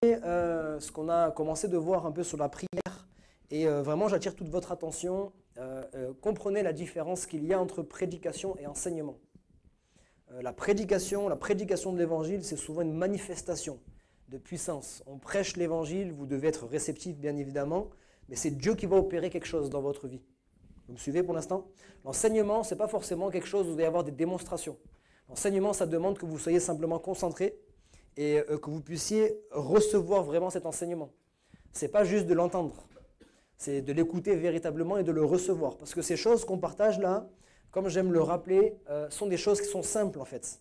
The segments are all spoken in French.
ce qu'on a commencé de voir un peu sur la prière. Et vraiment, j'attire toute votre attention. Comprenez la différence qu'il y a entre prédication et enseignement. La prédication de l'évangile, c'est souvent une manifestation de puissance. On prêche l'évangile, vous devez être réceptif, bien évidemment, mais c'est Dieu qui va opérer quelque chose dans votre vie. Vous me suivez pour l'instant? L'enseignement, ce n'est pas forcément quelque chose où vous allez avoir des démonstrations. L'enseignement, ça demande que vous soyez simplement concentré et que vous puissiez recevoir vraiment cet enseignement. Ce n'est pas juste de l'entendre, c'est de l'écouter véritablement et de le recevoir. Parce que ces choses qu'on partage là, comme j'aime le rappeler, sont des choses qui sont simples en fait.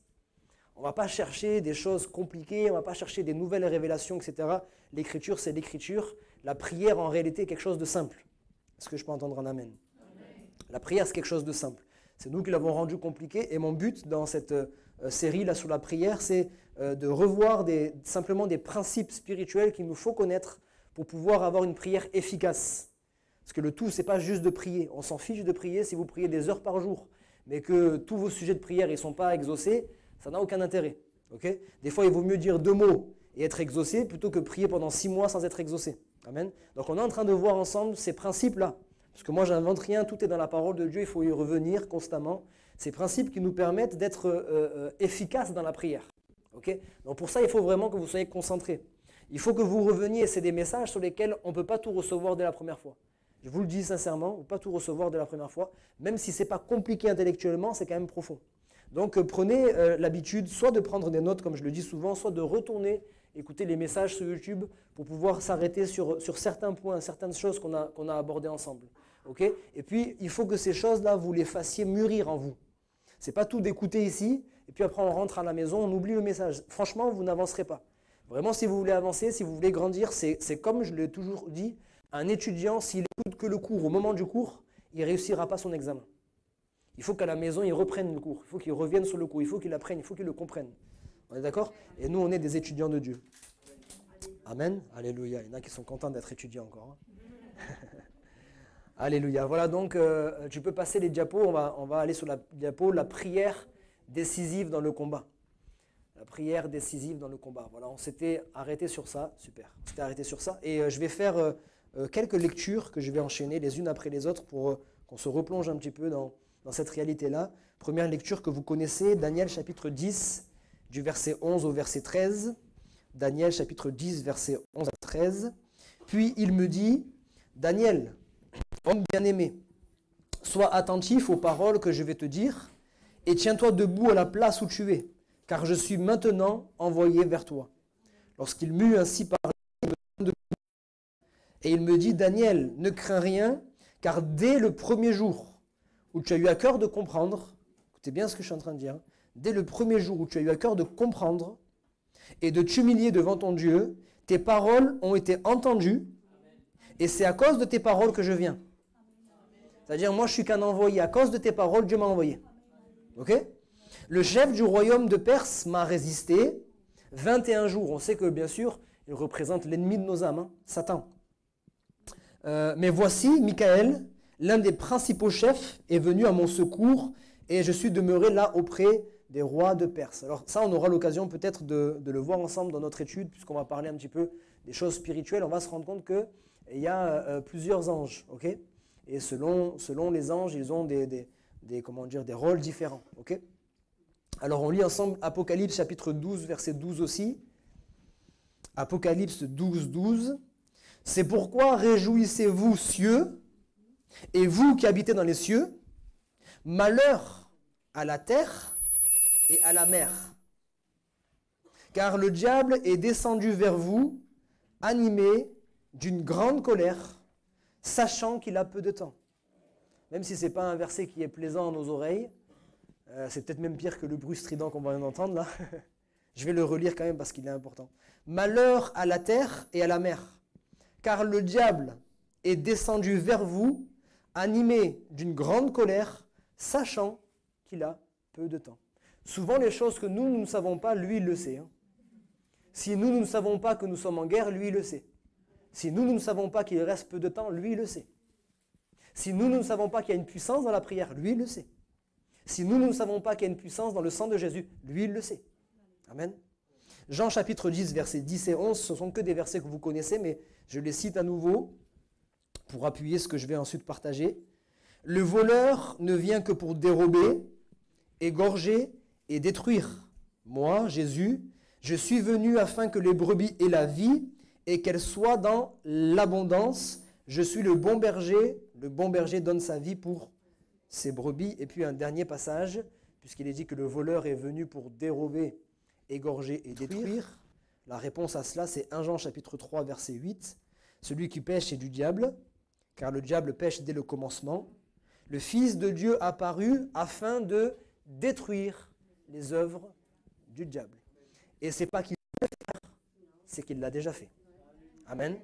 On ne va pas chercher des choses compliquées, on ne va pas chercher des nouvelles révélations, etc. L'écriture, c'est l'écriture. La prière, en réalité, est quelque chose de simple. Est-ce que je peux entendre un amen? La prière, c'est quelque chose de simple. C'est nous qui l'avons rendu compliqué. Et mon but dans cette série là sur la prière, c'est de revoir simplement des principes spirituels qu'il nous faut connaître pour pouvoir avoir une prière efficace. Parce que le tout, ce n'est pas juste de prier. On s'en fiche de prier si vous priez des heures par jour, mais que tous vos sujets de prière ne sont pas exaucés, ça n'a aucun intérêt. Okay? Des fois, il vaut mieux dire 2 mots et être exaucé plutôt que prier pendant 6 mois sans être exaucé. Amen. Donc on est en train de voir ensemble ces principes-là. Parce que moi, je n'invente rien, tout est dans la parole de Dieu, il faut y revenir constamment. Ces principes qui nous permettent d'être efficaces dans la prière. Okay? Donc pour ça, il faut vraiment que vous soyez concentrés. Il faut que vous reveniez, c'est des messages sur lesquels on ne peut pas tout recevoir dès la première fois. Je vous le dis sincèrement, on ne peut pas tout recevoir dès la première fois. Même si ce n'est pas compliqué intellectuellement, c'est quand même profond. Donc prenez l'habitude soit de prendre des notes, comme je le dis souvent, soit de retourner écouter les messages sur YouTube pour pouvoir s'arrêter sur certains points, certaines choses qu'on a abordées ensemble. Okay? Et puis, il faut que ces choses-là, vous les fassiez mûrir en vous. Ce n'est pas tout d'écouter ici, et puis après on rentre à la maison, on oublie le message. Franchement, vous n'avancerez pas. Vraiment, si vous voulez avancer, si vous voulez grandir, c'est comme je l'ai toujours dit, un étudiant, s'il écoute que le cours au moment du cours, il ne réussira pas son examen. Il faut qu'à la maison, il reprenne le cours. Il faut qu'il revienne sur le cours. Il faut qu'il apprenne. Il faut qu'il le comprenne. On est d'accord? Et nous, on est des étudiants de Dieu. Amen. Alléluia. Il y en a qui sont contents d'être étudiants encore. Hein. Alléluia. Voilà, donc, tu peux passer les diapos. On va aller sur la diapo, la prière décisive dans le combat. La prière décisive dans le combat. Voilà, on s'était arrêté sur ça. Super. On s'était arrêté sur ça. Et je vais faire quelques lectures que je vais enchaîner les unes après les autres pour qu'on se replonge un petit peu dans cette réalité-là. Première lecture que vous connaissez, Daniel chapitre 10, du verset 11 au verset 13. Daniel chapitre 10, verset 11 à 13. Puis il me dit, Daniel, homme bien-aimé, sois attentif aux paroles que je vais te dire et tiens-toi debout à la place où tu es, car je suis maintenant envoyé vers toi. Lorsqu'il m'eut ainsi parlé, et il me dit, Daniel, ne crains rien, car dès le premier jour où tu as eu à cœur de comprendre, écoutez bien ce que je suis en train de dire, dès le premier jour où tu as eu à cœur de comprendre et de t'humilier devant ton Dieu, tes paroles ont été entendues et c'est à cause de tes paroles que je viens. C'est-à-dire, moi je suis qu'un envoyé, à cause de tes paroles, Dieu m'a envoyé. Ok? Le chef du royaume de Perse m'a résisté 21 jours. On sait que bien sûr, il représente l'ennemi de nos âmes, hein, Satan. Mais voici, Michael, l'un des principaux chefs, est venu à mon secours et je suis demeuré là auprès des rois de Perse. Alors ça, on aura l'occasion peut-être de le voir ensemble dans notre étude, puisqu'on va parler un petit peu des choses spirituelles. On va se rendre compte qu'il y a plusieurs anges, ok? Et selon les anges, ils ont des rôles différents, ok? Alors on lit ensemble Apocalypse chapitre 12, verset 12 aussi. Apocalypse 12, 12. C'est pourquoi réjouissez-vous, cieux, et vous qui habitez dans les cieux, malheur à la terre et à la mer. Car le diable est descendu vers vous, animé d'une grande colère, sachant qu'il a peu de temps. Même si ce n'est pas un verset qui est plaisant à nos oreilles, c'est peut-être même pire que le bruit strident qu'on va entendre là. Je vais le relire quand même parce qu'il est important. Malheur à la terre et à la mer. Car le diable est descendu vers vous, animé d'une grande colère, sachant qu'il a peu de temps. Souvent, les choses que nous ne savons pas, lui, il le sait. Hein. Si nous ne savons pas que nous sommes en guerre, lui, il le sait. Si nous ne savons pas qu'il reste peu de temps, lui, il le sait. Si nous ne savons pas qu'il y a une puissance dans la prière, lui, il le sait. Si nous ne savons pas qu'il y a une puissance dans le sang de Jésus, lui, il le sait. Amen. Jean chapitre 10, versets 10 et 11, ce sont que des versets que vous connaissez, mais je les cite à nouveau pour appuyer ce que je vais ensuite partager. Le voleur ne vient que pour dérober, égorger et détruire. Moi, Jésus, je suis venu afin que les brebis aient la vie et qu'elles soient dans l'abondance. Je suis le bon berger donne sa vie pour ses brebis. Et puis un dernier passage, puisqu'il est dit que le voleur est venu pour dérober, égorger et détruire. La réponse à cela, c'est 1 Jean chapitre 3, verset 8. Celui qui pêche est du diable, car le diable pêche dès le commencement. Le Fils de Dieu apparut afin de détruire les œuvres du diable. Et ce n'est pas qu'il va le faire, c'est qu'il l'a déjà fait. Amen.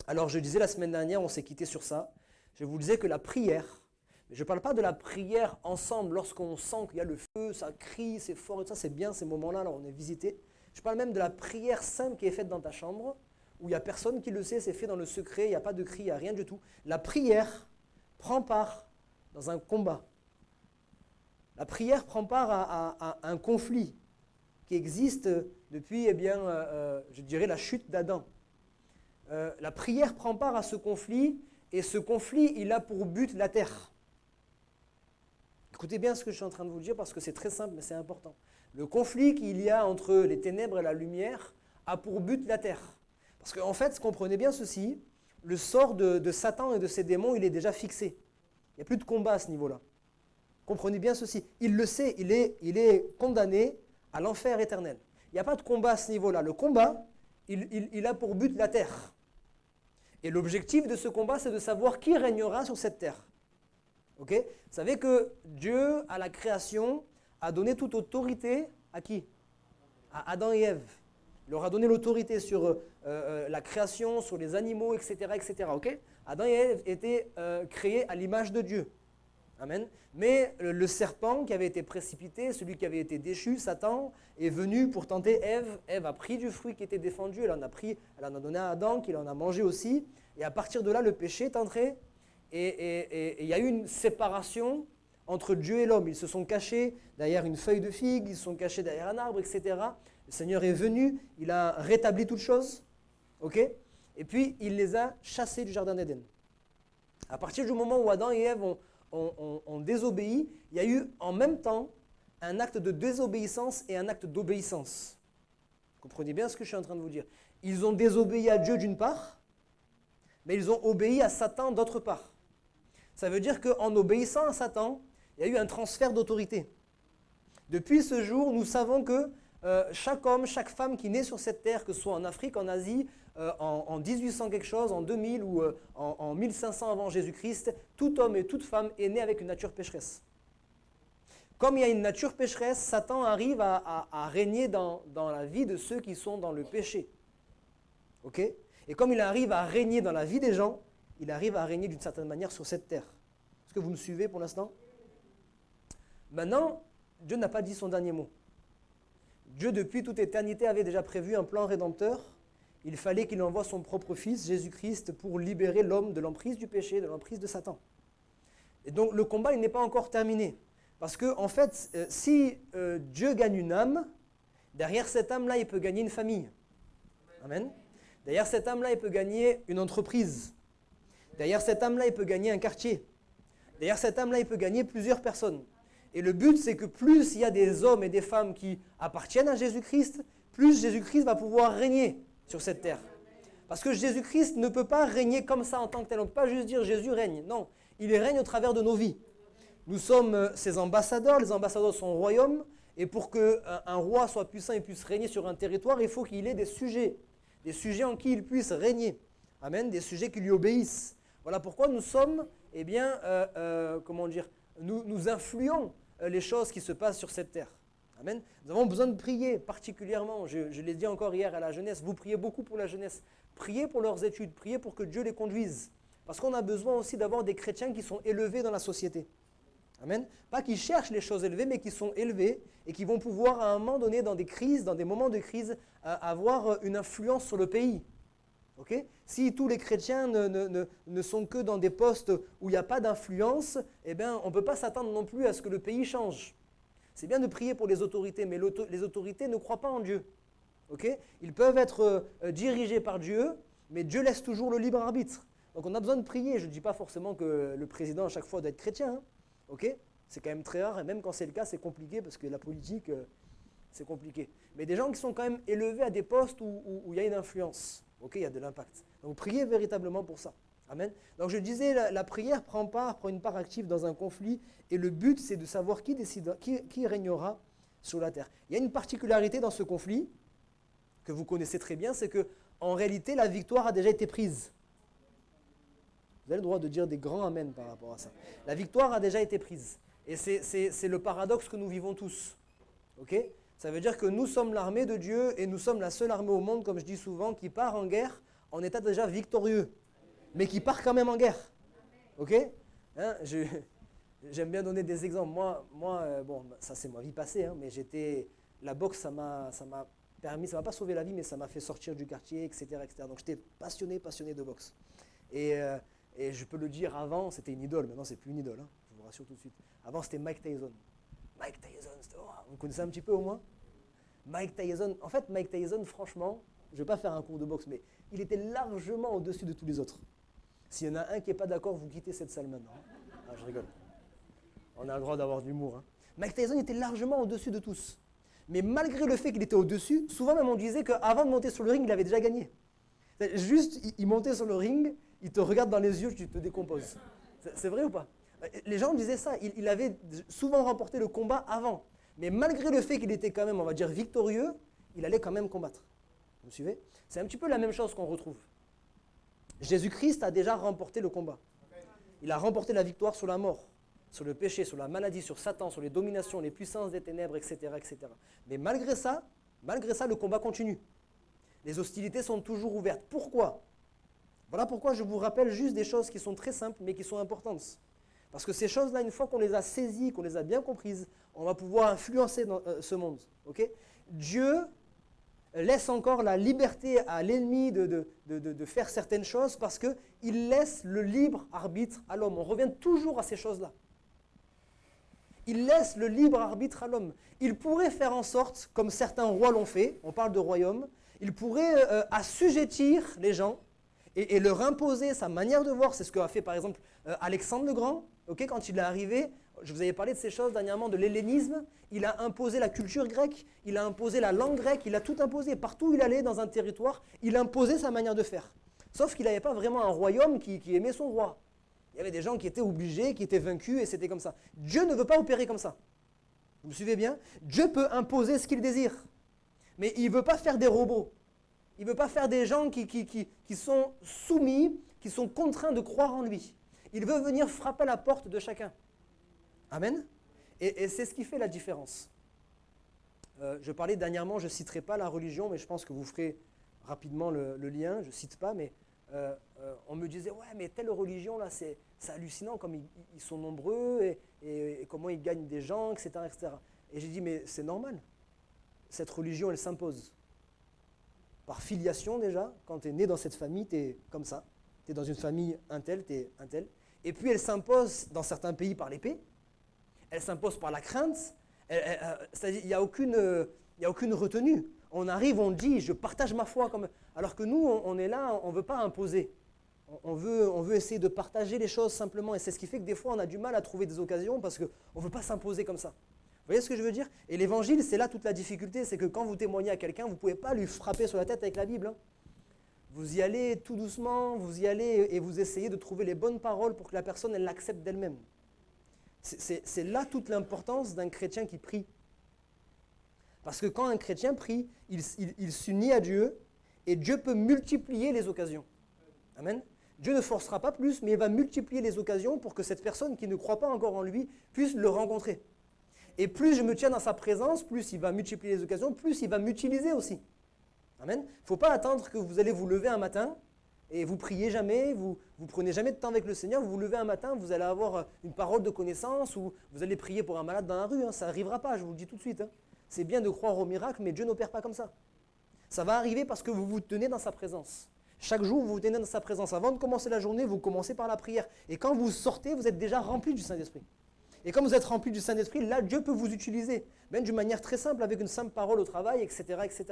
Alors je disais la semaine dernière, on s'est quitté sur ça, je vous disais que la prière, je ne parle pas de la prière ensemble lorsqu'on sent qu'il y a le feu, ça crie, c'est fort et tout ça, c'est bien ces moments-là, là on est visité. Je parle même de la prière simple qui est faite dans ta chambre, où il n'y a personne qui le sait, c'est fait dans le secret, il n'y a pas de cri, il n'y a rien du tout. La prière prend part dans un combat. La prière prend part à un conflit qui existe depuis, je dirais, la chute d'Adam. La prière prend part à ce conflit, et ce conflit, il a pour but la terre. Écoutez bien ce que je suis en train de vous dire, parce que c'est très simple, mais c'est important. Le conflit qu'il y a entre les ténèbres et la lumière a pour but la terre. Parce qu'en fait, comprenez bien ceci, le sort de Satan et de ses démons, il est déjà fixé. Il n'y a plus de combat à ce niveau-là. Comprenez bien ceci. Il le sait, il est condamné à l'enfer éternel. Il n'y a pas de combat à ce niveau-là. Le combat, il a pour but la terre. Et l'objectif de ce combat, c'est de savoir qui régnera sur cette terre. Ok ? Vous savez que Dieu, à la création, a donné toute autorité à qui ? À Adam et Ève. Il leur a donné l'autorité sur la création, sur les animaux, etc. etc. Ok ? Adam et Ève étaient créés à l'image de Dieu. Amen. Mais le serpent qui avait été précipité, celui qui avait été déchu, Satan, est venu pour tenter Ève. Ève a pris du fruit qui était défendu, elle en a donné à Adam, qui en a mangé aussi. Et à partir de là, le péché est entré. Et il y a eu une séparation entre Dieu et l'homme. Ils se sont cachés derrière une feuille de figue, ils se sont cachés derrière un arbre, etc. Le Seigneur est venu, il a rétabli toutes choses. Ok ? Et puis, il les a chassés du jardin d'Éden. À partir du moment où Adam et Ève ont désobéi, il y a eu en même temps un acte de désobéissance et un acte d'obéissance. Vous comprenez bien ce que je suis en train de vous dire. Ils ont désobéi à Dieu d'une part, mais ils ont obéi à Satan d'autre part. Ça veut dire qu'en obéissant à Satan, il y a eu un transfert d'autorité. Depuis ce jour, nous savons que chaque homme, chaque femme qui naît sur cette terre, que ce soit en Afrique, en Asie, en 1800 quelque chose, en 2000 ou en 1500 avant Jésus-Christ, tout homme et toute femme est né avec une nature pécheresse. Comme il y a une nature pécheresse, Satan arrive à régner dans la vie de ceux qui sont dans le péché. Ok ? Et comme il arrive à régner dans la vie des gens, il arrive à régner d'une certaine manière sur cette terre. Est-ce que vous me suivez pour l'instant ? Maintenant, Dieu n'a pas dit son dernier mot. Dieu, depuis toute éternité, avait déjà prévu un plan rédempteur. Il fallait qu'il envoie son propre Fils, Jésus-Christ, pour libérer l'homme de l'emprise du péché, de l'emprise de Satan. Et donc, le combat, il n'est pas encore terminé. Parce que, en fait, si Dieu gagne une âme, derrière cette âme-là, il peut gagner une famille. Amen. Derrière cette âme-là, il peut gagner une entreprise. Derrière cette âme-là, il peut gagner un quartier. Derrière cette âme-là, il peut gagner plusieurs personnes. Et le but, c'est que plus il y a des hommes et des femmes qui appartiennent à Jésus-Christ, plus Jésus-Christ va pouvoir régner sur cette terre. Parce que Jésus-Christ ne peut pas régner comme ça en tant que tel. On ne peut pas juste dire Jésus règne. Non, il règne au travers de nos vies. Nous sommes ses ambassadeurs, les ambassadeurs de son royaume. Et pour qu'un roi soit puissant et puisse régner sur un territoire, il faut qu'il ait des sujets en qui il puisse régner. Amen, des sujets qui lui obéissent. Voilà pourquoi nous sommes, nous influons les choses qui se passent sur cette terre. Amen. Nous avons besoin de prier particulièrement. Je l'ai dit encore hier à la jeunesse, vous priez beaucoup pour la jeunesse. Priez pour leurs études, priez pour que Dieu les conduise. Parce qu'on a besoin aussi d'avoir des chrétiens qui sont élevés dans la société. Amen. Pas qui cherchent les choses élevées, mais qui sont élevés et qui vont pouvoir à un moment donné, dans des crises, dans des moments de crise, avoir une influence sur le pays. Okay ? Si tous les chrétiens ne sont que dans des postes où il n'y a pas d'influence, eh bien, on ne peut pas s'attendre non plus à ce que le pays change. C'est bien de prier pour les autorités, mais les autorités ne croient pas en Dieu. Okay, ils peuvent être dirigés par Dieu, mais Dieu laisse toujours le libre arbitre. Donc on a besoin de prier. Je ne dis pas forcément que le président à chaque fois doit être chrétien. Hein. Okay, c'est quand même très rare, et même quand c'est le cas, c'est compliqué, parce que la politique, c'est compliqué. Mais des gens qui sont quand même élevés à des postes où il y a une influence, okay, il y a de l'impact. Donc priez véritablement pour ça. Amen. Donc je disais, la prière prend une part active dans un conflit, et le but c'est de savoir qui régnera sur la terre. Il y a une particularité dans ce conflit, que vous connaissez très bien, c'est que en réalité la victoire a déjà été prise. Vous avez le droit de dire des grands amen par rapport à ça. La victoire a déjà été prise. Et c'est le paradoxe que nous vivons tous. Okay, ça veut dire que nous sommes l'armée de Dieu et nous sommes la seule armée au monde, comme je dis souvent, qui part en guerre en état déjà victorieux, mais qui part quand même en guerre. Ok, hein, j'aime bien donner des exemples. Moi bon, ça c'est ma vie passée, hein, mais la boxe, ça m'a permis, ça m'a pas sauvé la vie, mais ça m'a fait sortir du quartier, etc. etc. Donc j'étais passionné de boxe. Et je peux le dire, avant, c'était une idole. Maintenant, c'est plus une idole, hein, je vous rassure tout de suite. Avant, c'était Mike Tyson. Mike Tyson, vous connaissez un petit peu au moins? Mike Tyson, en fait, Mike Tyson, franchement, je ne vais pas faire un cours de boxe, mais il était largement au-dessus de tous les autres. S'il y en a un qui n'est pas d'accord, vous quittez cette salle maintenant. Ah, je rigole. On a le droit d'avoir de l'humour. Hein. Mike Tyson était largement au-dessus de tous. Mais malgré le fait qu'il était au-dessus, souvent même on disait qu'avant de monter sur le ring, il avait déjà gagné. Juste, il montait sur le ring, il te regarde dans les yeux, tu te décomposes. C'est vrai ou pas? Les gens disaient ça, il avait souvent remporté le combat avant. Mais malgré le fait qu'il était quand même, on va dire, victorieux, il allait quand même combattre. Vous me suivez? C'est un petit peu la même chose qu'on retrouve. Jésus-Christ a déjà remporté le combat. Il a remporté la victoire sur la mort, sur le péché, sur la maladie, sur Satan, sur les dominations, les puissances des ténèbres, etc. etc. Mais malgré ça, le combat continue. Les hostilités sont toujours ouvertes. Pourquoi? Voilà pourquoi je vous rappelle juste des choses qui sont très simples, mais qui sont importantes. Parce que ces choses-là, une fois qu'on les a saisies, qu'on les a bien comprises, on va pouvoir influencer dans ce monde. Okay? Dieu laisse encore la liberté à l'ennemi de faire certaines choses parce qu'il laisse le libre arbitre à l'homme. On revient toujours à ces choses-là. Il laisse le libre arbitre à l'homme. Il pourrait faire en sorte, comme certains rois l'ont fait, on parle de royaume, il pourrait assujettir les gens et leur imposer sa manière de voir. C'est ce qu'a fait par exemple Alexandre le Grand. Okay, quand il est arrivé, je vous avais parlé de ces choses dernièrement, de l'hellénisme. Il a imposé la culture grecque, il a imposé la langue grecque, il a tout imposé. Partout où il allait dans un territoire, il imposait sa manière de faire. Sauf qu'il n'avait pas vraiment un royaume qui aimait son roi. Il y avait des gens qui étaient obligés, qui étaient vaincus, et c'était comme ça. Dieu ne veut pas opérer comme ça. Vous me suivez bien? Dieu peut imposer ce qu'il désire. Mais il ne veut pas faire des robots. Il ne veut pas faire des gens qui sont soumis, qui sont contraints de croire en lui. Il veut venir frapper à la porte de chacun. Amen. Et c'est ce qui fait la différence. Je parlais dernièrement, je ne citerai pas la religion, mais je pense que vous ferez rapidement le lien. Je ne cite pas, mais on me disait, ouais, mais telle religion, là, c'est hallucinant, comme ils sont nombreux, et comment ils gagnent des gens, etc. etc. Et j'ai dit, mais c'est normal. Cette religion, elle s'impose. Par filiation déjà, quand tu es né dans cette famille, tu es comme ça. Tu es dans une famille un tel, tu es un tel. Et puis elle s'impose dans certains pays par l'épée. Elle s'impose par la crainte. C'est-à-dire qu'il n'y a aucune retenue. On arrive, on dit, je partage ma foi. Alors que nous, on est là, on ne veut pas imposer. On veut essayer de partager les choses simplement. Et c'est ce qui fait que des fois, on a du mal à trouver des occasions parce qu'on ne veut pas s'imposer comme ça. Vous voyez ce que je veux dire? Et l'évangile, c'est là toute la difficulté. C'est que quand vous témoignez à quelqu'un, vous ne pouvez pas lui frapper sur la tête avec la Bible. Hein. Vous y allez tout doucement, vous y allez et vous essayez de trouver les bonnes paroles pour que la personne, elle l'accepte d'elle-même. C'est là toute l'importance d'un chrétien qui prie. Parce que quand un chrétien prie, il s'unit à Dieu et Dieu peut multiplier les occasions. Amen. Dieu ne forcera pas plus, mais il va multiplier les occasions pour que cette personne qui ne croit pas encore en lui puisse le rencontrer. Et plus je me tiens dans sa présence, plus il va multiplier les occasions, plus il va m'utiliser aussi. Amen. Il ne faut pas attendre que vous allez vous lever un matin et vous priez jamais, vous prenez jamais de temps avec le Seigneur, vous vous levez un matin, vous allez avoir une parole de connaissance ou vous allez prier pour un malade dans la rue. Hein, ça n'arrivera pas, je vous le dis tout de suite. Hein. C'est bien de croire au miracle, mais Dieu n'opère pas comme ça. Ça va arriver parce que vous vous tenez dans sa présence. Chaque jour, vous vous tenez dans sa présence. Avant de commencer la journée, vous commencez par la prière. Et quand vous sortez, vous êtes déjà rempli du Saint-Esprit. Et comme vous êtes rempli du Saint-Esprit, là, Dieu peut vous utiliser, même d'une manière très simple, avec une simple parole au travail, etc. etc.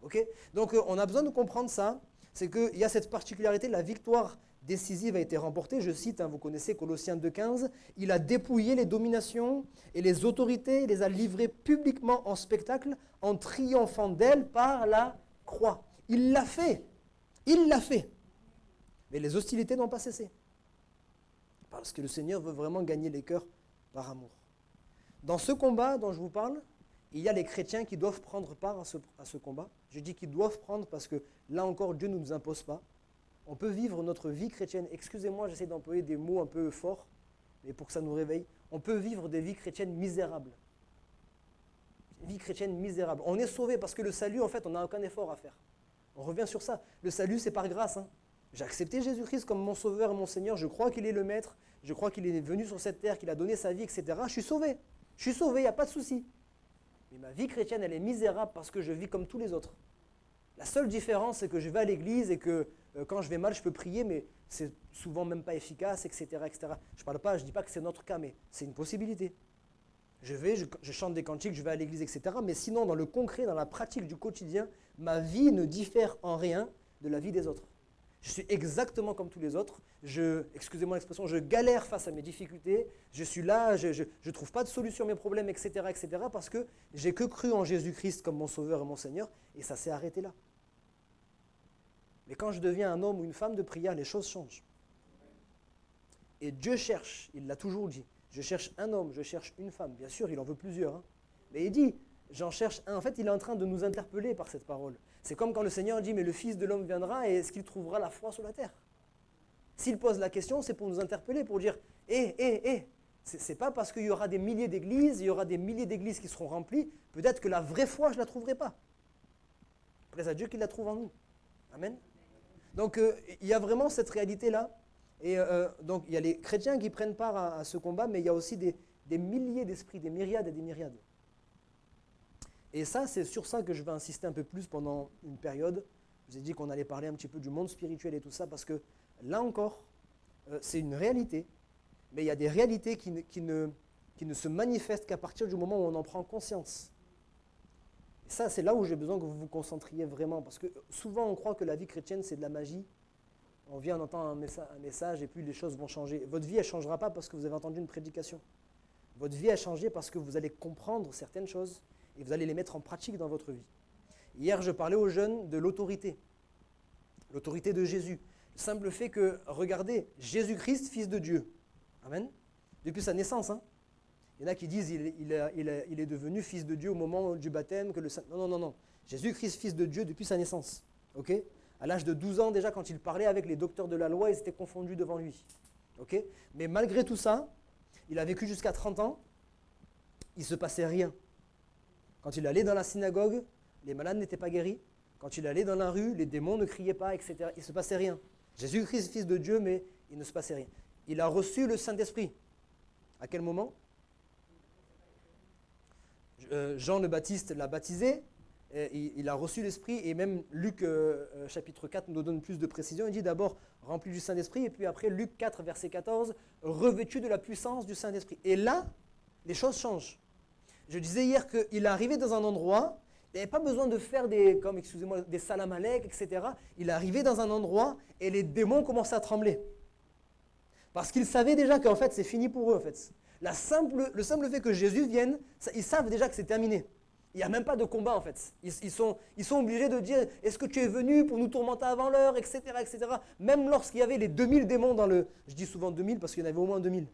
Okay, donc on a besoin de comprendre ça, c'est qu'il y a cette particularité, la victoire décisive a été remportée, je cite, vous connaissez Colossiens 2,15, il a dépouillé les dominations et les autorités, il les a livrées publiquement en spectacle, en triomphant d'elles par la croix. Il l'a fait, mais les hostilités n'ont pas cessé, parce que le Seigneur veut vraiment gagner les cœurs par amour. Dans ce combat dont je vous parle, il y a les chrétiens qui doivent prendre part à ce combat. Je dis qu'ils doivent prendre parce que là encore, Dieu ne nous impose pas. On peut vivre notre vie chrétienne. Excusez-moi, j'essaie d'employer des mots un peu forts, mais pour que ça nous réveille. On peut vivre des vies chrétiennes misérables. Vie chrétienne misérable. On est sauvé parce que le salut, en fait, on n'a aucun effort à faire. On revient sur ça. Le salut, c'est par grâce. J'ai accepté Jésus-Christ comme mon sauveur et mon Seigneur. Je crois qu'il est le maître. Je crois qu'il est venu sur cette terre, qu'il a donné sa vie, etc. Je suis sauvé. Je suis sauvé, il n'y a pas de souci. Mais ma vie chrétienne, elle est misérable parce que je vis comme tous les autres. La seule différence, c'est que je vais à l'église et que quand je vais mal, je peux prier, mais c'est souvent même pas efficace, etc. etc. Je dis pas que c'est notre cas, mais c'est une possibilité. Je chante des cantiques, je vais à l'église, etc. Mais sinon, dans le concret, dans la pratique du quotidien, ma vie ne diffère en rien de la vie des autres. Je suis exactement comme tous les autres. Excusez-moi l'expression, je galère face à mes difficultés. Je suis là, je ne trouve pas de solution à mes problèmes, etc., etc. parce que j'ai que cru en Jésus-Christ comme mon Sauveur et mon Seigneur, et ça s'est arrêté là. Mais quand je deviens un homme ou une femme de prière, les choses changent. Et Dieu cherche, il l'a toujours dit, je cherche un homme, je cherche une femme. Bien sûr, il en veut plusieurs. Mais il dit, j'en cherche un. En fait, il est en train de nous interpeller par cette parole. C'est comme quand le Seigneur dit, mais le Fils de l'homme viendra et est-ce qu'il trouvera la foi sur la terre? S'il pose la question, c'est pour nous interpeller, pour dire, c'est pas parce qu'il y aura des milliers d'églises, il y aura des milliers d'églises qui seront remplies, peut-être que la vraie foi, je ne la trouverai pas. Plaise à Dieu qu'il la trouve en nous. Amen. Donc, il y a vraiment cette réalité-là. Et donc, il y a les chrétiens qui prennent part à ce combat, mais il y a aussi des milliers d'esprits, des myriades et des myriades. Et ça, c'est sur ça que je vais insister un peu plus pendant une période. Je vous ai dit qu'on allait parler un petit peu du monde spirituel et tout ça, parce que là encore, c'est une réalité, mais il y a des réalités qui ne se manifestent qu'à partir du moment où on en prend conscience. Et ça, c'est là où j'ai besoin que vous vous concentriez vraiment, parce que souvent on croit que la vie chrétienne, c'est de la magie. On vient, on entend un message et puis les choses vont changer. Votre vie, elle ne changera pas parce que vous avez entendu une prédication. Votre vie a changé parce que vous allez comprendre certaines choses et vous allez les mettre en pratique dans votre vie. Hier, je parlais aux jeunes de l'autorité de Jésus. Le simple fait que, regardez, Jésus-Christ, Fils de Dieu. Amen. Depuis sa naissance. Il y en a qui disent il est devenu Fils de Dieu au moment du baptême. Non. Jésus-Christ, Fils de Dieu depuis sa naissance. Ok. À l'âge de 12 ans, déjà, quand il parlait avec les docteurs de la loi, ils étaient confondus devant lui. Okay. Mais malgré tout ça, il a vécu jusqu'à 30 ans, il ne se passait rien. Quand il allait dans la synagogue, les malades n'étaient pas guéris. Quand il allait dans la rue, les démons ne criaient pas, etc. Il ne se passait rien. Jésus-Christ, Fils de Dieu, mais il ne se passait rien. Il a reçu le Saint-Esprit. À quel moment? Jean le Baptiste l'a baptisé. Il a reçu l'Esprit, et même Luc chapitre 4 nous donne plus de précision. Il dit d'abord rempli du Saint-Esprit, et puis après Luc 4 verset 14, revêtu de la puissance du Saint-Esprit. Et là, les choses changent. Je disais hier qu'il est arrivé dans un endroit, il n'avait pas besoin de faire des salam alek, etc. Il est arrivé dans un endroit et les démons commençaient à trembler. Parce qu'ils savaient déjà qu'en fait c'est fini pour eux. En fait. Le simple fait que Jésus vienne, ils savent déjà que c'est terminé. Il n'y a même pas de combat en fait. Ils sont obligés de dire, est-ce que tu es venu pour nous tourmenter avant l'heure, etc., etc. Même lorsqu'il y avait les 2000 démons je dis souvent 2000 parce qu'il y en avait au moins 2000,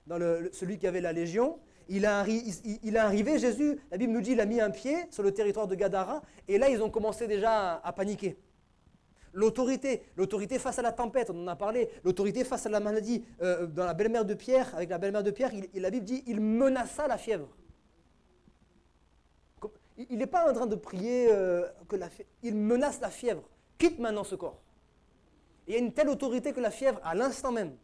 dans celui qui avait la légion, il est arrivé, Jésus, la Bible nous dit, il a mis un pied sur le territoire de Gadara, et là ils ont commencé déjà à paniquer. L'autorité face à la tempête, on en a parlé, l'autorité face à la maladie, dans la belle-mère de Pierre, avec la belle-mère de Pierre, la Bible dit, il menaça la fièvre. Il n'est pas en train de prier il menace la fièvre. Quitte maintenant ce corps. Il y a une telle autorité que la fièvre, à l'instant même,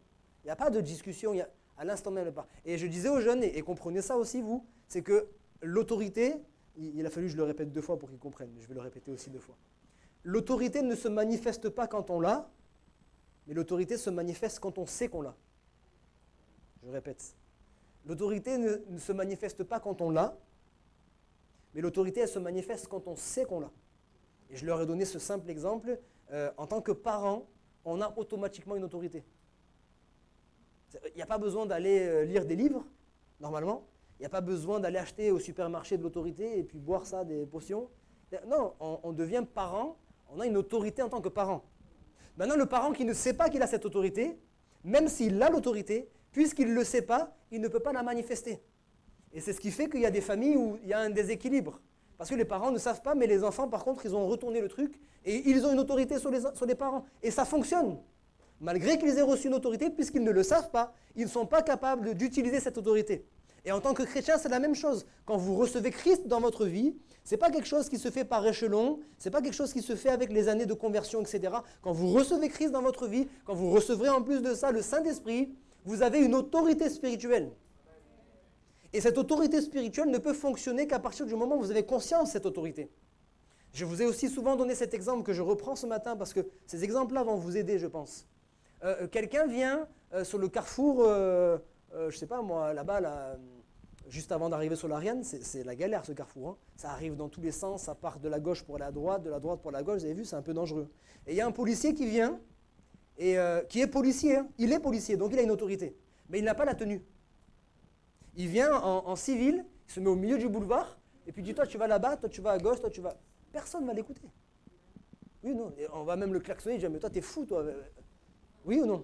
il n'y a pas de discussion, à l'instant même pas. Et je disais aux jeunes, et comprenez ça aussi vous, c'est que l'autorité, il a fallu que je le répète 2 fois pour qu'ils comprennent, mais je vais le répéter aussi 2 fois. L'autorité ne se manifeste pas quand on l'a, mais l'autorité se manifeste quand on sait qu'on l'a. Je répète. L'autorité ne se manifeste pas quand on l'a, mais l'autorité, elle se manifeste quand on sait qu'on l'a. Et je leur ai donné ce simple exemple. En tant que parent, on a automatiquement une autorité. Il n'y a pas besoin d'aller lire des livres, normalement. Il n'y a pas besoin d'aller acheter au supermarché de l'autorité et puis boire ça, des potions. Non, on devient parent, on a une autorité en tant que parent. Maintenant, le parent qui ne sait pas qu'il a cette autorité, même s'il a l'autorité, puisqu'il ne le sait pas, il ne peut pas la manifester. Et c'est ce qui fait qu'il y a des familles où il y a un déséquilibre. Parce que les parents ne savent pas, mais les enfants, par contre, ils ont retourné le truc et ils ont une autorité sur les parents. Et ça fonctionne. Malgré qu'ils aient reçu une autorité, puisqu'ils ne le savent pas, ils ne sont pas capables d'utiliser cette autorité. Et en tant que chrétien, c'est la même chose. Quand vous recevez Christ dans votre vie, ce n'est pas quelque chose qui se fait par échelon, ce n'est pas quelque chose qui se fait avec les années de conversion, etc. Quand vous recevez Christ dans votre vie, quand vous recevrez en plus de ça le Saint-Esprit, vous avez une autorité spirituelle. Et cette autorité spirituelle ne peut fonctionner qu'à partir du moment où vous avez conscience de cette autorité. Je vous ai aussi souvent donné cet exemple que je reprends ce matin parce que ces exemples-là vont vous aider, je pense. Quelqu'un vient sur le carrefour, je ne sais pas moi, là-bas, juste avant d'arriver sur l'Ariane, c'est la galère ce carrefour. Hein. Ça arrive dans tous les sens, ça part de la gauche pour aller à droite, de la droite pour la gauche, vous avez vu, c'est un peu dangereux. Et il y a un policier qui vient, et qui est policier, hein. Il est policier, donc il a une autorité, mais il n'a pas la tenue. Il vient en civil, il se met au milieu du boulevard, et puis dit, toi tu vas là-bas, toi tu vas à gauche, toi tu vas... Personne ne va l'écouter. Oui ou non? Et on va même le klaxonner, dire, mais toi t'es fou, toi. Oui ou non?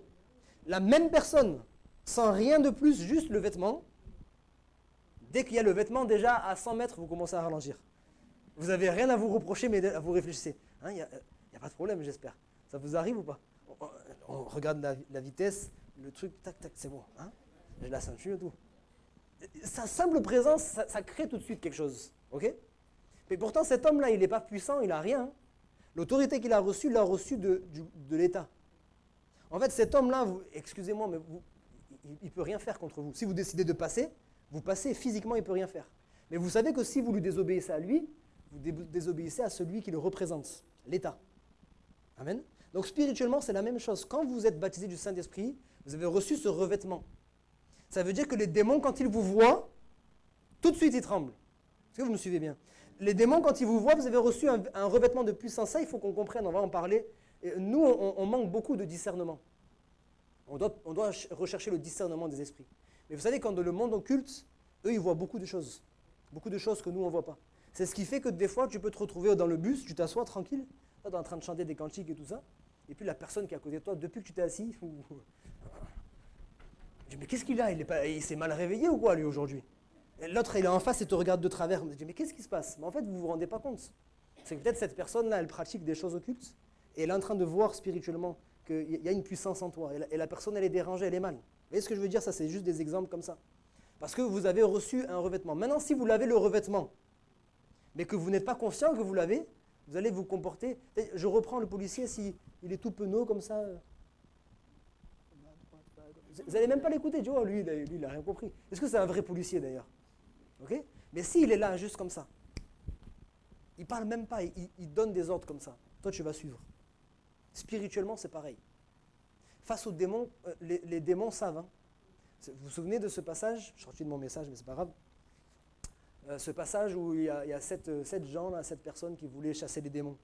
La même personne, sans rien de plus, juste le vêtement, dès qu'il y a le vêtement, déjà à 100 mètres, vous commencez à ralentir. Vous n'avez rien à vous reprocher, mais vous réfléchissez. Il n'y a pas de problème, j'espère. Ça vous arrive ou pas? On regarde la vitesse, le truc, tac, tac, c'est bon. Hein, j'ai la ceinture et tout. Sa simple présence, ça crée tout de suite quelque chose. Ok? Mais pourtant, cet homme-là, il n'est pas puissant, il n'a rien. L'autorité qu'il a reçue, il l'a reçue de l'État. En fait, cet homme-là, excusez-moi, mais il ne peut rien faire contre vous. Si vous décidez de passer, vous passez, physiquement, il ne peut rien faire. Mais vous savez que si vous lui désobéissez à lui, vous désobéissez à celui qui le représente, l'État. Amen. Donc spirituellement, c'est la même chose. Quand vous êtes baptisé du Saint-Esprit, vous avez reçu ce revêtement. Ça veut dire que les démons, quand ils vous voient, tout de suite, ils tremblent. Est-ce que vous me suivez bien? Les démons, quand ils vous voient, vous avez reçu un revêtement de puissance. Ça, il faut qu'on comprenne, on va en parler. Et nous, on manque beaucoup de discernement. On doit rechercher le discernement des esprits. Mais vous savez, quand dans le monde occulte, eux, ils voient beaucoup de choses. Beaucoup de choses que nous, on ne voit pas. C'est ce qui fait que des fois, tu peux te retrouver dans le bus, tu t'assois tranquille, tu es en train de chanter des cantiques et tout ça, et puis la personne qui est à côté de toi, depuis que tu t'es assis, je dis, mais qu'est-ce qu'il a? Il s'est mal réveillé ou quoi, lui, aujourd'hui? L'autre, il est en face et te regarde de travers. Je dis, mais qu'est-ce qui se passe? Mais en fait, vous ne vous rendez pas compte. C'est que peut-être cette personne-là, elle pratique des choses occultes, et elle est en train de voir spirituellement qu'il y a une puissance en toi, et la personne, elle est dérangée, elle est mal. Vous voyez ce que je veux dire? Ça, c'est juste des exemples comme ça. Parce que vous avez reçu un revêtement. Maintenant, si vous l'avez le revêtement, mais que vous n'êtes pas conscient que vous l'avez, vous allez vous comporter... Je reprends le policier, s'il est tout penaud comme ça. Vous n'allez même pas l'écouter. Oh, lui, il n'a rien compris. Est-ce que c'est un vrai policier, d'ailleurs? Okay? Mais s'il est là, juste comme ça, il ne parle même pas, il donne des ordres comme ça. Toi, tu vas suivre. Spirituellement, c'est pareil. Face aux démons, les démons savent. Hein. Vous vous souvenez de ce passage? Je sortis de mon message, mais c'est pas grave. Ce passage où il y a sept gens, là, 7 personnes qui voulaient chasser les démons.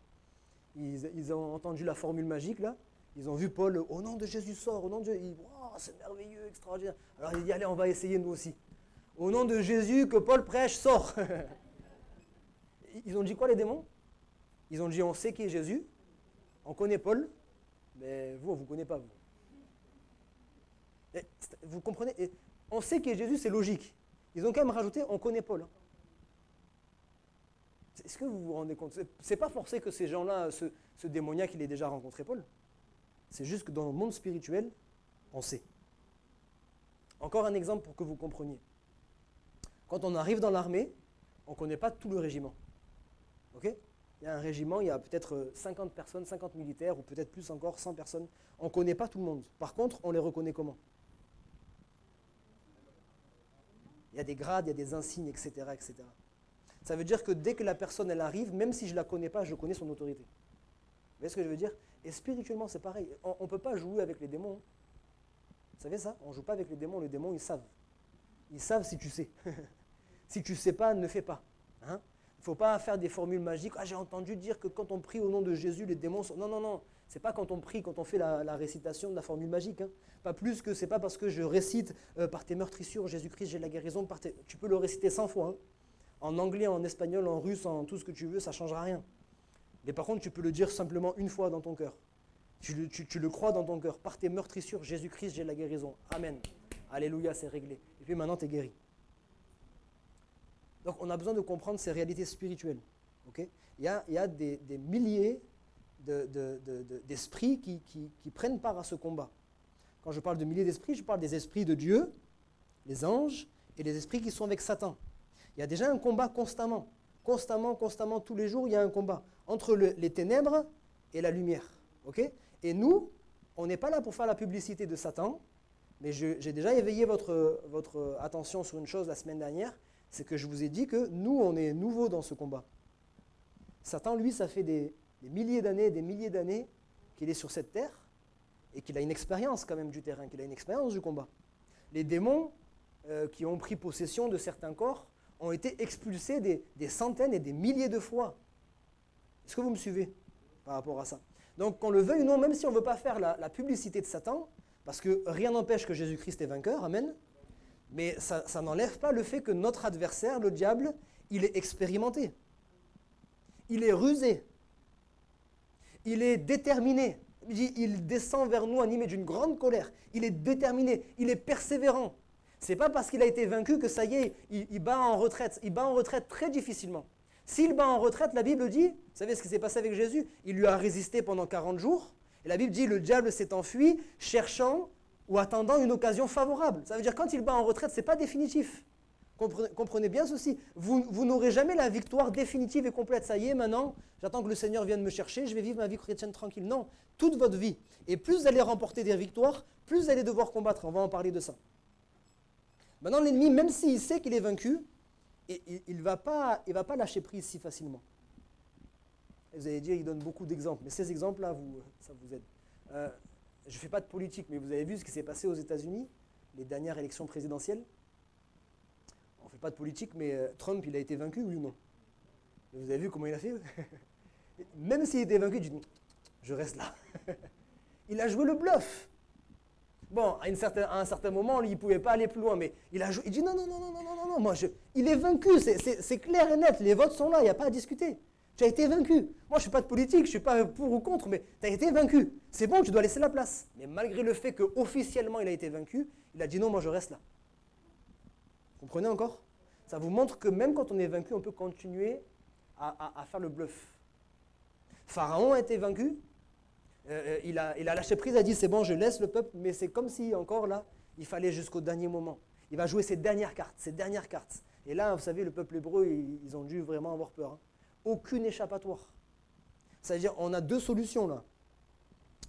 Ils ont entendu la formule magique, là. Ils ont vu Paul, au nom de Jésus sort, au nom de Jésus. Oh, c'est merveilleux, extraordinaire. Alors il dit, allez, on va essayer nous aussi. Au nom de Jésus que Paul prêche, sort. Ils ont dit quoi les démons? Ils ont dit, on sait qui est Jésus, on connaît Paul, mais vous, on ne vous connaît pas, vous. Et, vous comprenez? Et on sait qui est Jésus, c'est logique. Ils ont quand même rajouté, on connaît Paul. Est-ce que vous vous rendez compte? C'est pas forcé que ces gens-là, ce démoniaque, il ait déjà rencontré Paul. C'est juste que dans le monde spirituel, on sait. Encore un exemple pour que vous compreniez. Quand on arrive dans l'armée, on ne connaît pas tout le régiment. Ok? Il y a un régiment, il y a peut-être 50 personnes, 50 militaires, ou peut-être plus encore, 100 personnes. On ne connaît pas tout le monde. Par contre, on les reconnaît comment? Il y a des grades, il y a des insignes, etc., etc. Ça veut dire que dès que la personne elle arrive, même si je ne la connais pas, je connais son autorité. Vous voyez ce que je veux dire? Et spirituellement, c'est pareil. On ne peut pas jouer avec les démons. Vous savez ça? On ne joue pas avec les démons. Les démons, ils savent. Ils savent si tu sais. Si tu ne sais pas, ne fais pas. Hein? ne faut pas faire des formules magiques. Ah, j'ai entendu dire que quand on prie au nom de Jésus, les démons sont... Non, non, non. Ce n'est pas quand on prie, quand on fait la récitation de la formule magique. Hein. Pas plus que c'est pas parce que je récite par tes meurtrissures, Jésus-Christ, j'ai la guérison. Tu peux le réciter 100 fois. Hein. En anglais, en espagnol, en russe, en tout ce que tu veux, ça ne changera rien. Mais par contre, tu peux le dire simplement une fois dans ton cœur. Tu le crois dans ton cœur. Par tes meurtrissures, Jésus-Christ, j'ai la guérison. Amen. Alléluia, c'est réglé. Et puis maintenant, tu es guéri. Donc, on a besoin de comprendre ces réalités spirituelles. Okay? Il y a des milliers d'esprits qui prennent part à ce combat. Quand je parle de milliers d'esprits, je parle des esprits de Dieu, les anges, et les esprits qui sont avec Satan. Il y a déjà un combat constamment. Constamment, tous les jours, il y a un combat entre les ténèbres et la lumière. Okay? Et nous, on n'est pas là pour faire la publicité de Satan, mais j'ai déjà éveillé votre attention sur une chose la semaine dernière, c'est que je vous ai dit que nous, on est nouveaux dans ce combat. Satan, lui, ça fait des milliers d'années qu'il est sur cette terre et qu'il a une expérience quand même du terrain, qu'il a une expérience du combat. Les démons qui ont pris possession de certains corps ont été expulsés des centaines et des milliers de fois. Est-ce que vous me suivez par rapport à ça? Donc, qu'on le veuille ou non, même si on ne veut pas faire la publicité de Satan, parce que rien n'empêche que Jésus-Christ est vainqueur, amen, mais ça n'enlève pas le fait que notre adversaire, le diable, il est expérimenté. Il est rusé. Il est déterminé. Il descend vers nous animé d'une grande colère. Il est déterminé. Il est persévérant. Ce n'est pas parce qu'il a été vaincu que ça y est, il bat en retraite. Il bat en retraite très difficilement. S'il bat en retraite, la Bible dit, vous savez ce qui s'est passé avec Jésus? Il lui a résisté pendant 40 jours. Et la Bible dit, le diable s'est enfui, cherchant ou attendant une occasion favorable. Ça veut dire quand il bat en retraite, ce n'est pas définitif. Comprenez bien ceci. Vous n'aurez jamais la victoire définitive et complète. Ça y est, maintenant, j'attends que le Seigneur vienne me chercher, je vais vivre ma vie chrétienne tranquille. Non, toute votre vie. Et plus vous allez remporter des victoires, plus vous allez devoir combattre. On va en parler de ça. Maintenant, l'ennemi, même s'il sait qu'il est vaincu, il ne va pas lâcher prise si facilement. Et vous allez dire, il donne beaucoup d'exemples. Mais ces exemples-là, ça vous aide. Je ne fais pas de politique, mais vous avez vu ce qui s'est passé aux États-Unis, les dernières élections présidentielles. On ne fait pas de politique, mais Trump, il a été vaincu, oui ou non? Et vous avez vu comment il a fait? Même s'il était vaincu, il dit, je reste là. Il a joué le bluff. Bon, à un certain moment, il ne pouvait pas aller plus loin, mais il dit non, moi, il est vaincu, c'est clair et net, les votes sont là, il n'y a pas à discuter. Tu as été vaincu. Moi, je ne suis pas de politique, je ne suis pas pour ou contre, mais tu as été vaincu. C'est bon, tu dois laisser la place. Mais malgré le fait qu'officiellement, il a été vaincu, il a dit non, moi, je reste là. Vous comprenez encore? Ça vous montre que même quand on est vaincu, on peut continuer à faire le bluff. Pharaon a été vaincu. Il a lâché prise, il a dit c'est bon, je laisse le peuple, mais c'est comme si encore là, il fallait jusqu'au dernier moment. Il va jouer ses dernières cartes. Et là, vous savez, le peuple hébreu, ils ont dû vraiment avoir peur. Hein. Aucune échappatoire. C'est-à-dire, on a deux solutions là,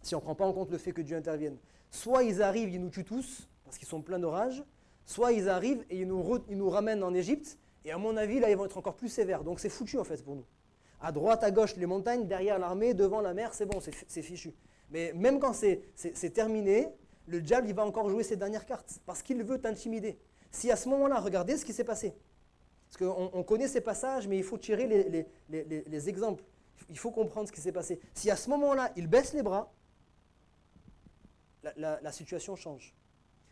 si on ne prend pas en compte le fait que Dieu intervienne. Soit ils arrivent, ils nous tuent tous, parce qu'ils sont pleins de rage, soit ils arrivent et ils nous ramènent en Égypte, et à mon avis, là, ils vont être encore plus sévères. Donc c'est foutu en fait pour nous. À droite, à gauche, les montagnes, derrière l'armée, devant la mer, c'est bon, c'est fichu. Mais même quand c'est terminé, le diable, il va encore jouer ses dernières cartes, parce qu'il veut t'intimider. Si à ce moment-là, regardez ce qui s'est passé. Parce qu'on connaît ces passages, mais il faut tirer les exemples. Il faut comprendre ce qui s'est passé. Si à ce moment-là, il baisse les bras, la situation change.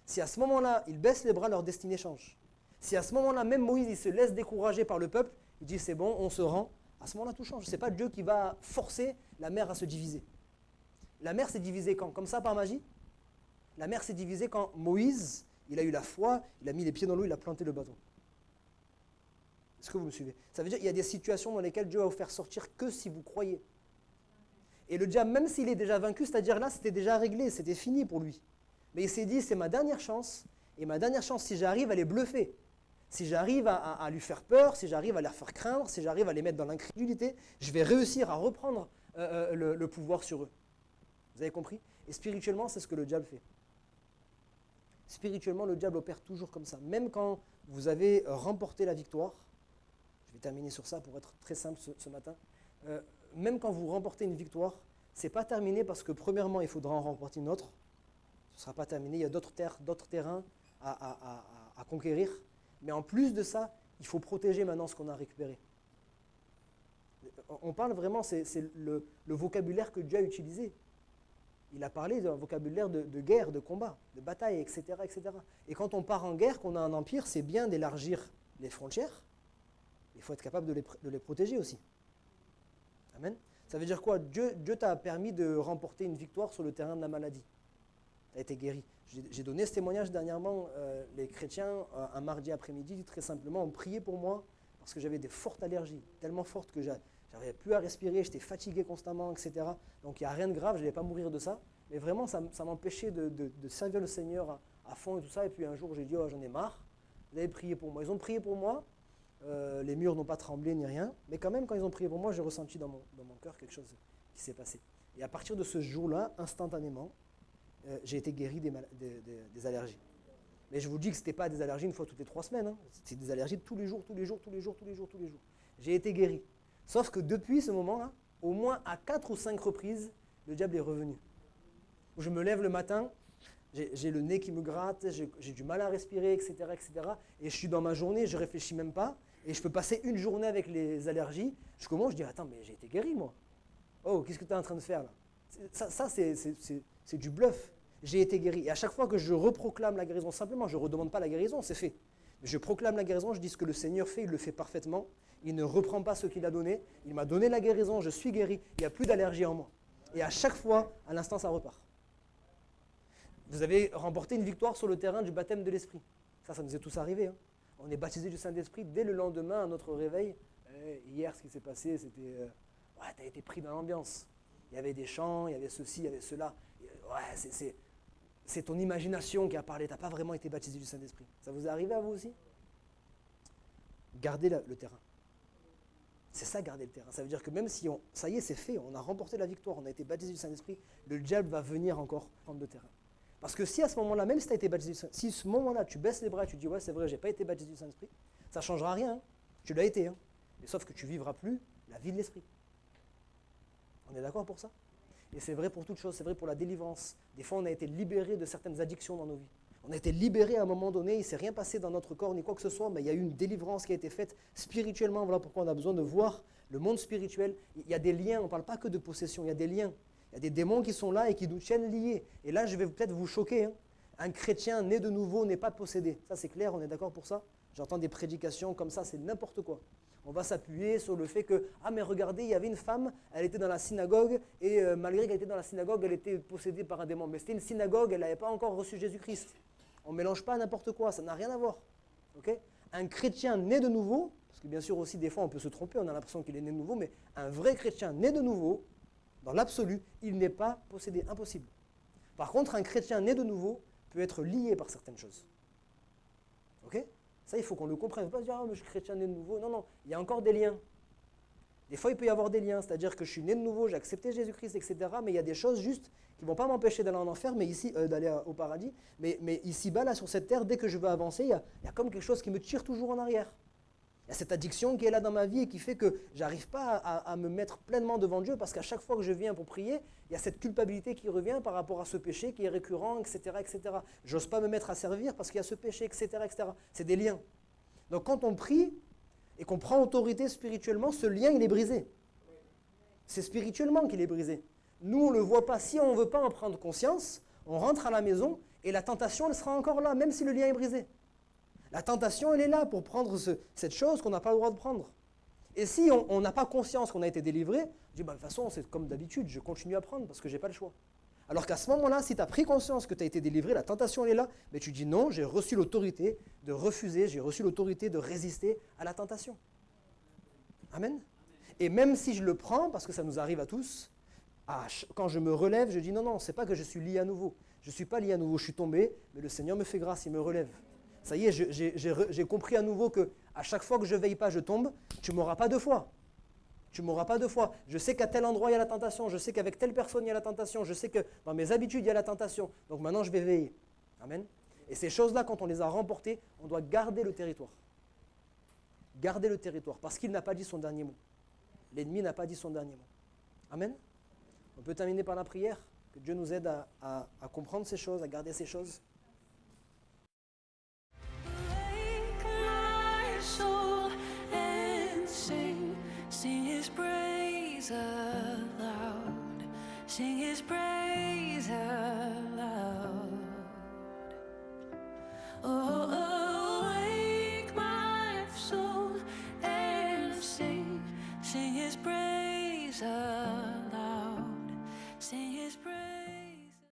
Si à ce moment-là, ils baissent les bras, leur destinée change. Si à ce moment-là, même Moïse, il se laisse décourager par le peuple, il dit c'est bon, on se rend. À ce moment-là, tout change. Ce n'est pas Dieu qui va forcer la mer à se diviser. La mer s'est divisée quand? Comme ça, par magie? La mer s'est divisée quand Moïse, il a eu la foi, il a mis les pieds dans l'eau, il a planté le bateau. Est-ce que vous me suivez? Ça veut dire qu'il y a des situations dans lesquelles Dieu va vous faire sortir que si vous croyez. Et le diable, même s'il est déjà vaincu, c'est-à-dire là, c'était déjà réglé, c'était fini pour lui. Mais il s'est dit, c'est ma dernière chance, et ma dernière chance, si j'arrive à les bluffer, si j'arrive à lui faire peur, si j'arrive à les faire craindre, si j'arrive à les mettre dans l'incrédulité, je vais réussir à reprendre le pouvoir sur eux. Vous avez compris? Et spirituellement, c'est ce que le diable fait. Spirituellement, le diable opère toujours comme ça. Même quand vous avez remporté la victoire, je vais terminer sur ça pour être très simple ce matin, même quand vous remportez une victoire, ce n'est pas terminé parce que premièrement, il faudra en remporter une autre. Ce ne sera pas terminé, il y a d'autres terrains à conquérir. Mais en plus de ça, il faut protéger maintenant ce qu'on a récupéré. On parle vraiment, c'est le vocabulaire que Dieu a utilisé. Il a parlé d'un vocabulaire de guerre, de combat, de bataille, etc., etc. Et quand on part en guerre, qu'on a un empire, c'est bien d'élargir les frontières. Il faut être capable de les protéger aussi. Amen. Ça veut dire quoi? Dieu t'a permis de remporter une victoire sur le terrain de la maladie. Tu as été guéri. J'ai donné ce témoignage dernièrement. Les chrétiens, un mardi après-midi, très simplement, ont prié pour moi parce que j'avais des fortes allergies, tellement fortes que j'arrivais plus à respirer, j'étais fatigué constamment, etc. Donc il n'y a rien de grave, je n'allais pas mourir de ça. Mais vraiment, ça m'empêchait de servir le Seigneur à fond et tout ça. Et puis un jour, j'ai dit, oh, j'en ai marre. Vous avez prié pour moi. Ils ont prié pour moi. Les murs n'ont pas tremblé ni rien. Mais quand même, quand ils ont prié pour moi, j'ai ressenti dans mon cœur quelque chose qui s'est passé. Et à partir de ce jour-là, instantanément, j'ai été guéri des allergies. Mais je vous dis que ce n'était pas des allergies une fois toutes les 3 semaines. Hein. C'est des allergies de tous les jours, tous les jours, tous les jours, tous les jours, tous les jours. J'ai été guéri. Sauf que depuis ce moment-là, au moins à 4 ou 5 reprises, le diable est revenu. Je me lève le matin, j'ai le nez qui me gratte, j'ai du mal à respirer, etc., etc. Et je suis dans ma journée, je ne réfléchis même pas. Et je peux passer une journée avec les allergies. Je commence, je dis, attends, mais j'ai été guéri, moi. Oh, qu'est-ce que tu es en train de faire là? Ça c'est du bluff. J'ai été guéri. Et à chaque fois que je reproclame la guérison, simplement, je ne redemande pas la guérison, c'est fait. Mais je proclame la guérison, je dis ce que le Seigneur fait, il le fait parfaitement. Il ne reprend pas ce qu'il a donné. Il m'a donné la guérison, je suis guéri. Il n'y a plus d'allergie en moi. Et à chaque fois, à l'instant, ça repart. Vous avez remporté une victoire sur le terrain du baptême de l'Esprit. Ça nous est tous arrivé. Hein. On est baptisé du Saint-Esprit dès le lendemain à notre réveil. Hier, ce qui s'est passé, c'était... ouais, tu as été pris dans l'ambiance. Il y avait des chants, il y avait ceci, il y avait cela. Ouais, c'est ton imagination qui a parlé. Tu n'as pas vraiment été baptisé du Saint-Esprit. Ça vous est arrivé à vous aussi? Gardez le terrain. C'est ça, garder le terrain. Ça veut dire que même si ça y est, c'est fait, on a remporté la victoire, on a été baptisé du Saint-Esprit, le diable va venir encore prendre le terrain. Parce que si à ce moment-là, même si tu as été baptisé du Saint-Esprit, si à ce moment-là, tu baisses les bras et tu dis, ouais, c'est vrai, j'ai pas été baptisé du Saint-Esprit, ça ne changera rien. Hein. Tu l'as été. Hein. Mais sauf que tu ne vivras plus la vie de l'Esprit. On est d'accord pour ça? Et c'est vrai pour toute chose, c'est vrai pour la délivrance. Des fois, on a été libéré de certaines addictions dans nos vies. On a été libéré à un moment donné, il ne s'est rien passé dans notre corps ni quoi que ce soit, mais il y a eu une délivrance qui a été faite spirituellement. Voilà pourquoi on a besoin de voir le monde spirituel. Il y a des liens, on ne parle pas que de possession, il y a des liens. Il y a des démons qui sont là et qui nous tiennent liés. Et là, je vais peut-être vous choquer. Hein. Un chrétien né de nouveau n'est pas possédé. Ça, c'est clair, on est d'accord pour ça? J'entends des prédications comme ça, c'est n'importe quoi. On va s'appuyer sur le fait que, ah mais regardez, il y avait une femme, elle était dans la synagogue, et malgré qu'elle était dans la synagogue, elle était possédée par un démon. Mais c'était une synagogue, elle n'avait pas encore reçu Jésus-Christ. On ne mélange pas n'importe quoi, ça n'a rien à voir. Okay? Un chrétien né de nouveau, parce que bien sûr aussi des fois on peut se tromper, on a l'impression qu'il est né de nouveau, mais un vrai chrétien né de nouveau, dans l'absolu, il n'est pas possédé, impossible. Par contre, un chrétien né de nouveau peut être lié par certaines choses. Ok? Ça, il faut qu'on le comprenne. Il ne faut pas se dire, ah, mais je suis chrétien né de nouveau. Non, non, il y a encore des liens. Des fois, il peut y avoir des liens, c'est-à-dire que je suis né de nouveau, j'ai accepté Jésus-Christ, etc. Mais il y a des choses juste qui ne vont pas m'empêcher d'aller en enfer, mais ici, d'aller au paradis. Mais ici-bas, là, sur cette terre, dès que je veux avancer, il y a comme quelque chose qui me tire toujours en arrière. Il y a cette addiction qui est là dans ma vie et qui fait que je n'arrive pas à me mettre pleinement devant Dieu parce qu'à chaque fois que je viens pour prier, il y a cette culpabilité qui revient par rapport à ce péché qui est récurrent, etc. etc. Je n'ose pas me mettre à servir parce qu'il y a ce péché, etc. etc. C'est des liens. Donc quand on prie et qu'on prend autorité spirituellement, ce lien, il est brisé. C'est spirituellement qu'il est brisé. Nous, on ne le voit pas. Si on ne veut pas en prendre conscience, on rentre à la maison et la tentation, elle sera encore là, même si le lien est brisé. La tentation, elle est là pour prendre cette chose qu'on n'a pas le droit de prendre. Et si on n'a pas conscience qu'on a été délivré, je dis, bah, de toute façon, c'est comme d'habitude, je continue à prendre parce que je n'ai pas le choix. Alors qu'à ce moment-là, si tu as pris conscience que tu as été délivré, la tentation, elle est là, mais tu dis non, j'ai reçu l'autorité de refuser, j'ai reçu l'autorité de résister à la tentation. Amen. Et même si je le prends, parce que ça nous arrive à tous, quand je me relève, je dis non, non, c'est pas que je suis lié à nouveau. Je ne suis pas lié à nouveau, je suis tombé, mais le Seigneur me fait grâce, il me relève. Ça y est, j'ai compris à nouveau que à chaque fois que je ne veille pas, je tombe. Tu ne m'auras pas 2 fois. Tu ne m'auras pas 2 fois. Je sais qu'à tel endroit, il y a la tentation. Je sais qu'avec telle personne, il y a la tentation. Je sais que dans mes habitudes, il y a la tentation. Donc maintenant, je vais veiller. Amen. Et ces choses-là, quand on les a remportées, on doit garder le territoire. Garder le territoire, parce qu'il n'a pas dit son dernier mot. L'ennemi n'a pas dit son dernier mot. Amen. On peut terminer par la prière. Que Dieu nous aide à comprendre ces choses, à garder ces choses. Soul and sing His praise. Sing his praise aloud.